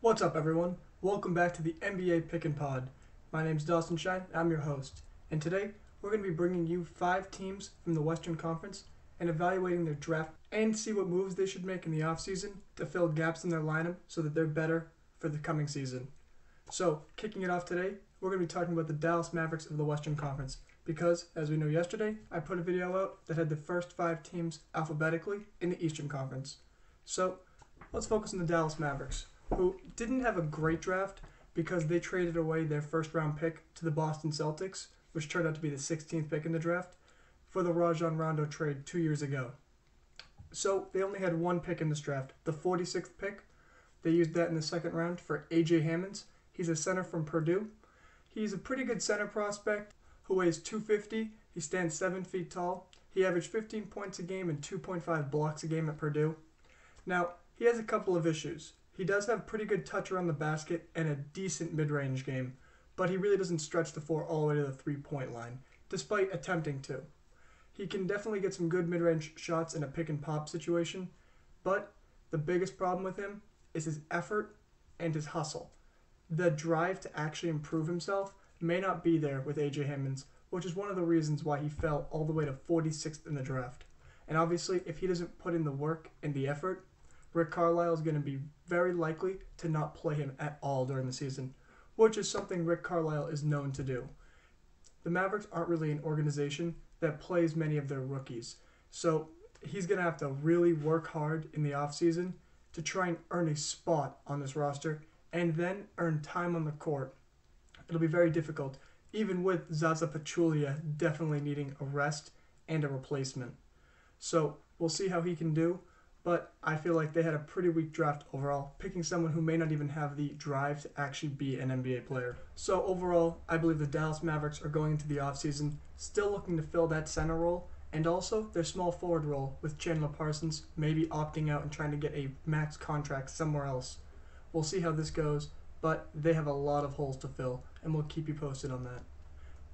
What's up, everyone? Welcome back to the NBA Pick and Pod. My name's Dawson Shine, and I'm your host. And today, we're going to be bringing you 5 teams from the Western Conference and evaluating their draft and see what moves they should make in the offseason to fill gaps in their lineup so that they're better for the coming season. So, kicking it off today, we're going to be talking about the Dallas Mavericks of the Western Conference because, as we know yesterday, I put a video out that had the first 5 teams alphabetically in the Eastern Conference. So, let's focus on the Dallas Mavericks, who didn't have a great draft because they traded away their first-round pick to the Boston Celtics, which turned out to be the 16th pick in the draft, for the Rajon Rondo trade 2 years ago. So they only had one pick in this draft, the 46th pick. They used that in the second round for A.J. Hammonds. He's a center from Purdue. He's a pretty good center prospect who weighs 250. He stands 7 feet tall. He averaged 15 points a game and 2.5 blocks a game at Purdue. Now, he has a couple of issues. He does have pretty good touch around the basket and a decent mid-range game, but he really doesn't stretch the floor all the way to the three-point line, despite attempting to. He can definitely get some good mid-range shots in a pick-and-pop situation, but the biggest problem with him is his effort and his hustle. The drive to actually improve himself may not be there with A.J. Hammonds, which is one of the reasons why he fell all the way to 46th in the draft. And obviously, if he doesn't put in the work and the effort, Rick Carlisle is going to be very likely to not play him at all during the season, which is something Rick Carlisle is known to do. The Mavericks aren't really an organization that plays many of their rookies, so he's going to have to really work hard in the offseason to try and earn a spot on this roster and then earn time on the court. It'll be very difficult, even with Zaza Pachulia definitely needing a rest and a replacement. So we'll see how he can do. But I feel like they had a pretty weak draft overall, picking someone who may not even have the drive to actually be an NBA player. So overall, I believe the Dallas Mavericks are going into the offseason still looking to fill that center role, and also their small forward role with Chandler Parsons maybe opting out and trying to get a max contract somewhere else. We'll see how this goes, but they have a lot of holes to fill, and we'll keep you posted on that.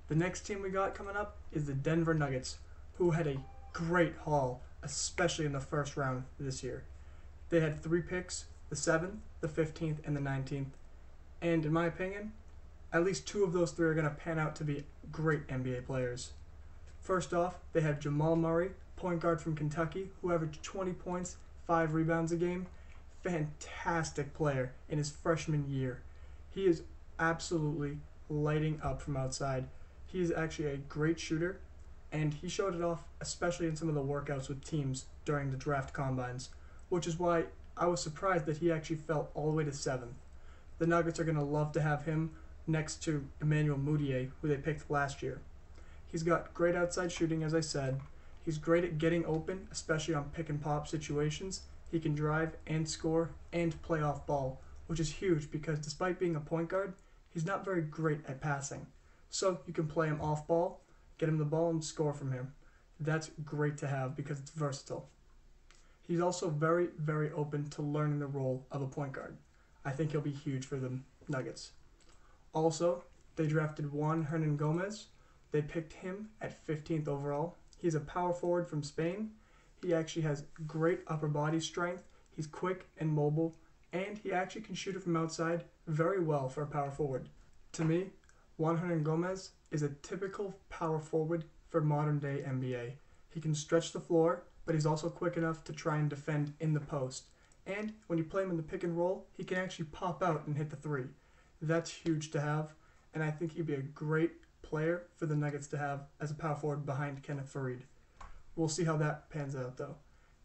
The next team we got coming up is the Denver Nuggets, who had a great haul, especially in the first round this year. They had 3 picks, the 7th, the 15th, and the 19th. And in my opinion, at least 2 of those 3 are going to pan out to be great NBA players. First off, they have Jamal Murray, point guard from Kentucky, who averaged 20 points, 5 rebounds a game. Fantastic player in his freshman year. He is absolutely lighting up from outside. He is actually a great shooter, and he showed it off, especially in some of the workouts with teams during the draft combines, which is why I was surprised that he actually fell all the way to 7th. The Nuggets are going to love to have him next to Emmanuel Mudiay, who they picked last year. He's got great outside shooting, as I said. He's great at getting open, especially on pick-and-pop situations. He can drive and score and play off ball, which is huge because despite being a point guard, he's not very great at passing. So you can play him off ball, get him the ball, and score from him. That's great to have because it's versatile. He's also very, very open to learning the role of a point guard. I think he'll be huge for the Nuggets. Also, they drafted Juan Hernangomez. They picked him at 15th overall. He's a power forward from Spain. He actually has great upper body strength. He's quick and mobile, and he actually can shoot it from outside very well for a power forward. To me, Juan Hernangomez is a typical power forward for modern-day NBA. He can stretch the floor, but he's also quick enough to try and defend in the post. And when you play him in the pick and roll, he can actually pop out and hit the 3. That's huge to have, and I think he'd be a great player for the Nuggets to have as a power forward behind Kenneth Faried. We'll see how that pans out, though.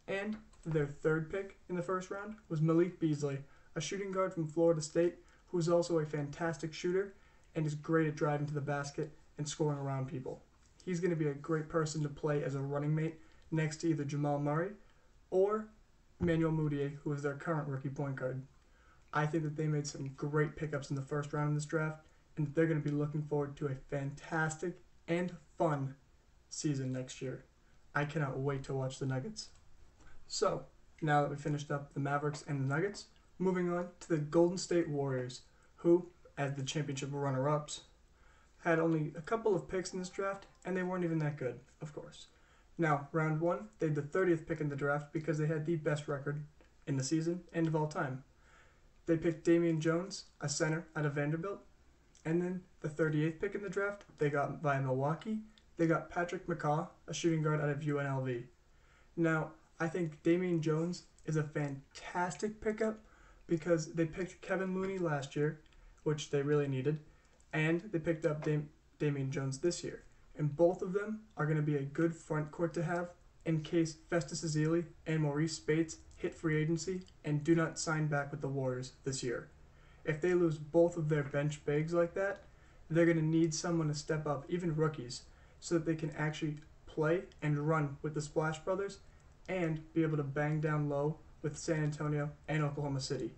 And their 3rd pick in the first round was Malik Beasley, a shooting guard from Florida State who is also a fantastic shooter and is great at driving to the basket and scoring around people. He's going to be a great person to play as a running mate next to either Jamal Murray or Emmanuel Mudiay, who is their current rookie point guard. I think that they made some great pickups in the first round in this draft, and they're going to be looking forward to a fantastic and fun season next year. I cannot wait to watch the Nuggets. So, now that we finished up the Mavericks and the Nuggets, moving on to the Golden State Warriors, who, as the championship runner-ups, had only a couple of picks in this draft, and they weren't even that good, of course. Now, round 1, they had the 30th pick in the draft because they had the best record in the season and of all time. they picked Damian Jones, a center out of Vanderbilt. And then the 38th pick in the draft, they got via Milwaukee, they got Patrick McCaw, a shooting guard out of UNLV. Now, I think Damian Jones is a fantastic pickup because they picked Kevin Looney last year, which they really needed, and they picked up Damian Jones this year. And both of them are going to be a good front court to have in case Festus Ezeli and Maurice Spates hit free agency and do not sign back with the Warriors this year. If they lose both of their bench bigs like that, they're going to need someone to step up, even rookies, so that they can actually play and run with the Splash Brothers and be able to bang down low with San Antonio and Oklahoma City.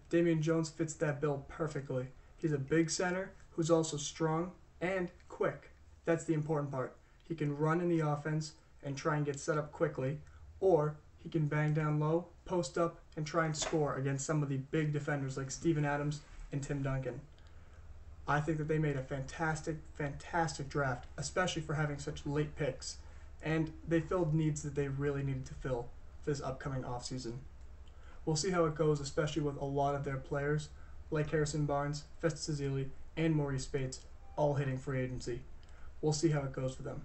Damian Jones fits that bill perfectly. He's a big center who's also strong and quick. That's the important part. He can run in the offense and try and get set up quickly, or he can bang down low, post up, and try and score against some of the big defenders like Steven Adams and Tim Duncan. I think that they made a fantastic, fantastic draft, especially for having such late picks, and they filled needs that they really needed to fill for this upcoming offseason. We'll see how it goes, especially with a lot of their players, like Harrison Barnes, Festus Ezeli, and Maurice Spates, all hitting free agency. We'll see how it goes for them.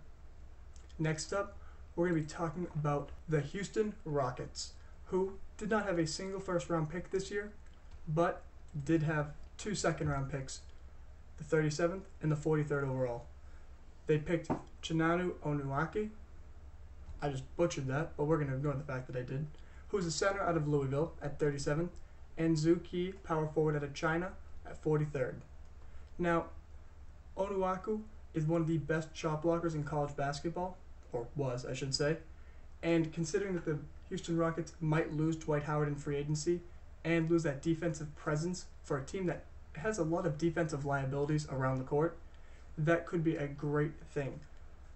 Next up, we're going to be talking about the Houston Rockets, who did not have a single first-round pick this year, but did have 2 second-round picks, the 37th and the 43rd overall. They picked Chinanu Onuaku. I just butchered that, but we're going to ignore the fact that I did. Who's a center out of Louisville at 37th, and Zhu Qi, power forward out of China, at 43rd. Now, Onuaku is one of the best shot blockers in college basketball, or was, I should say, and considering that the Houston Rockets might lose Dwight Howard in free agency and lose that defensive presence for a team that has a lot of defensive liabilities around the court, that could be a great thing.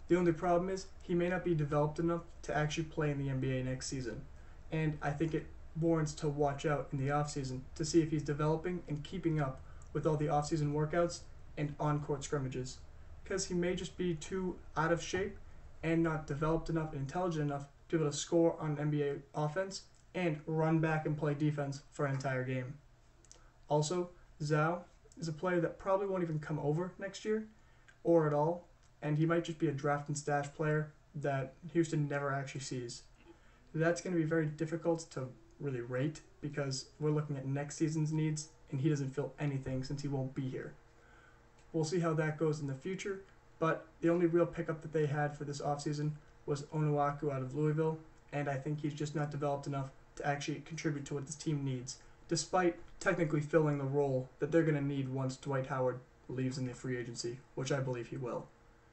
The only problem is he may not be developed enough to actually play in the NBA next season, and I think it warrants to watch out in the offseason to see if he's developing and keeping up with all the offseason workouts and on-court scrimmages, because he may just be too out of shape and not developed enough and intelligent enough to be able to score on NBA offense and run back and play defense for an entire game. Also, Zhao is a player that probably won't even come over next year or at all, and he might just be a draft and stash player that Houston never actually sees. That's going to be very difficult to really rate because we're looking at next season's needs, and he doesn't fill anything since he won't be here. We'll see how that goes in the future, but the only real pickup that they had for this offseason was Onuaku out of Louisville, and I think he's just not developed enough to actually contribute to what this team needs, despite technically filling the role that they're going to need once Dwight Howard leaves in the free agency, which I believe he will.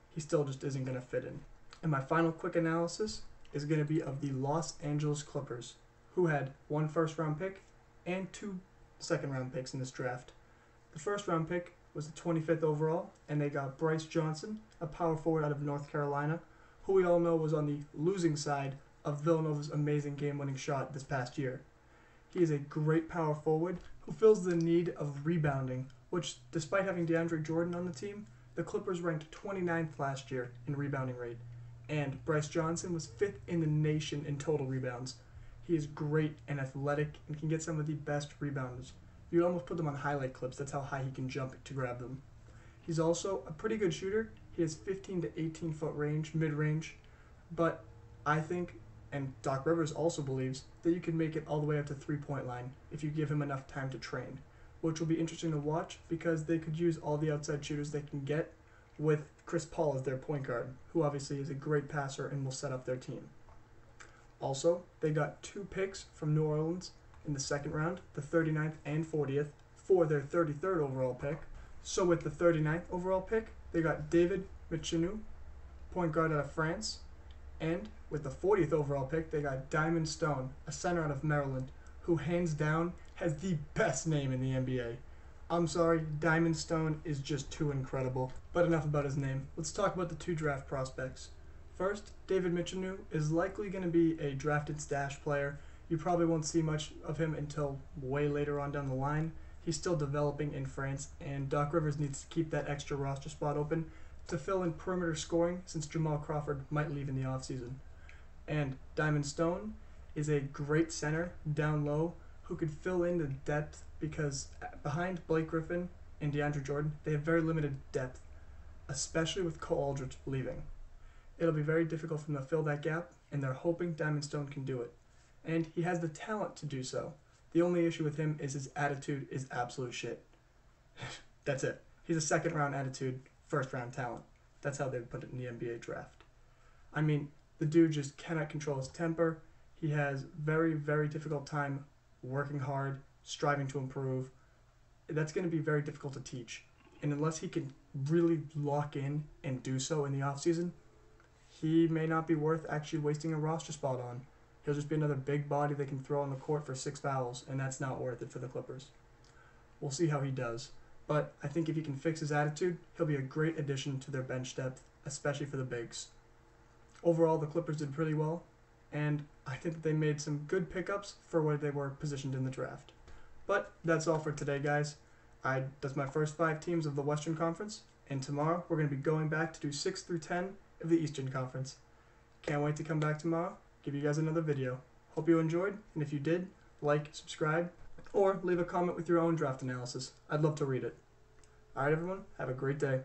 He still just isn't going to fit in. And my final quick analysis is going to be of the Los Angeles Clippers, who had 1 first-round pick and 2 second-round picks in this draft. The first-round pick was the 25th overall, and they got Bryce Johnson, a power forward out of North Carolina, who we all know was on the losing side of Villanova's amazing game-winning shot this past year. He is a great power forward who fills the need of rebounding, which, despite having DeAndre Jordan on the team, the Clippers ranked 29th last year in rebounding rate, and Bryce Johnson was 5th in the nation in total rebounds. He is great and athletic and can get some of the best rebounders. You'd almost put them on highlight clips, that's how high he can jump to grab them. He's also a pretty good shooter. He has 15 to 18 foot range, mid-range, but I think, and Doc Rivers also believes, that you can make it all the way up to 3-point line if you give him enough time to train, which will be interesting to watch because they could use all the outside shooters they can get with Chris Paul as their point guard, who obviously is a great passer and will set up their team. Also, they got 2 picks from New Orleans in the second round, the 39th and 40th, for their 33rd overall pick. So with the 39th overall pick, they got David Michinu, point guard out of France, and with the 40th overall pick, they got Diamond Stone, a center out of Maryland, who hands down has the best name in the NBA. I'm sorry, Diamond Stone is just too incredible. But enough about his name. Let's talk about the 2 draft prospects. First, David Michinu is likely going to be a drafted stash player. You probably won't see much of him until way later on down the line. He's still developing in France, and Doc Rivers needs to keep that extra roster spot open to fill in perimeter scoring since Jamal Crawford might leave in the offseason. And Diamond Stone is a great center down low who could fill in the depth, because behind Blake Griffin and DeAndre Jordan, they have very limited depth, especially with Cole Aldrich leaving. It'll be very difficult for them to fill that gap, and they're hoping Diamond Stone can do it. And he has the talent to do so. The only issue with him is his attitude is absolute shit. That's it. He's a second-round attitude, first-round talent. That's how they would put it in the NBA draft. I mean, the dude just cannot control his temper. He has very, very difficult time working hard, striving to improve. That's going to be very difficult to teach. And unless he can really lock in and do so in the offseason, he may not be worth actually wasting a roster spot on. He'll just be another big body they can throw on the court for 6 fouls, and that's not worth it for the Clippers. We'll see how he does. But I think if he can fix his attitude, he'll be a great addition to their bench depth, especially for the bigs. Overall, the Clippers did pretty well, and I think that they made some good pickups for where they were positioned in the draft. But that's all for today, guys. That's my first 5 teams of the Western Conference, and tomorrow we're going to be going back to do 6 through 10 of the Eastern Conference. Can't wait to come back tomorrow, give you guys another video. Hope you enjoyed, and if you did, like, subscribe, or leave a comment with your own draft analysis. I'd love to read it. Alright everyone, have a great day.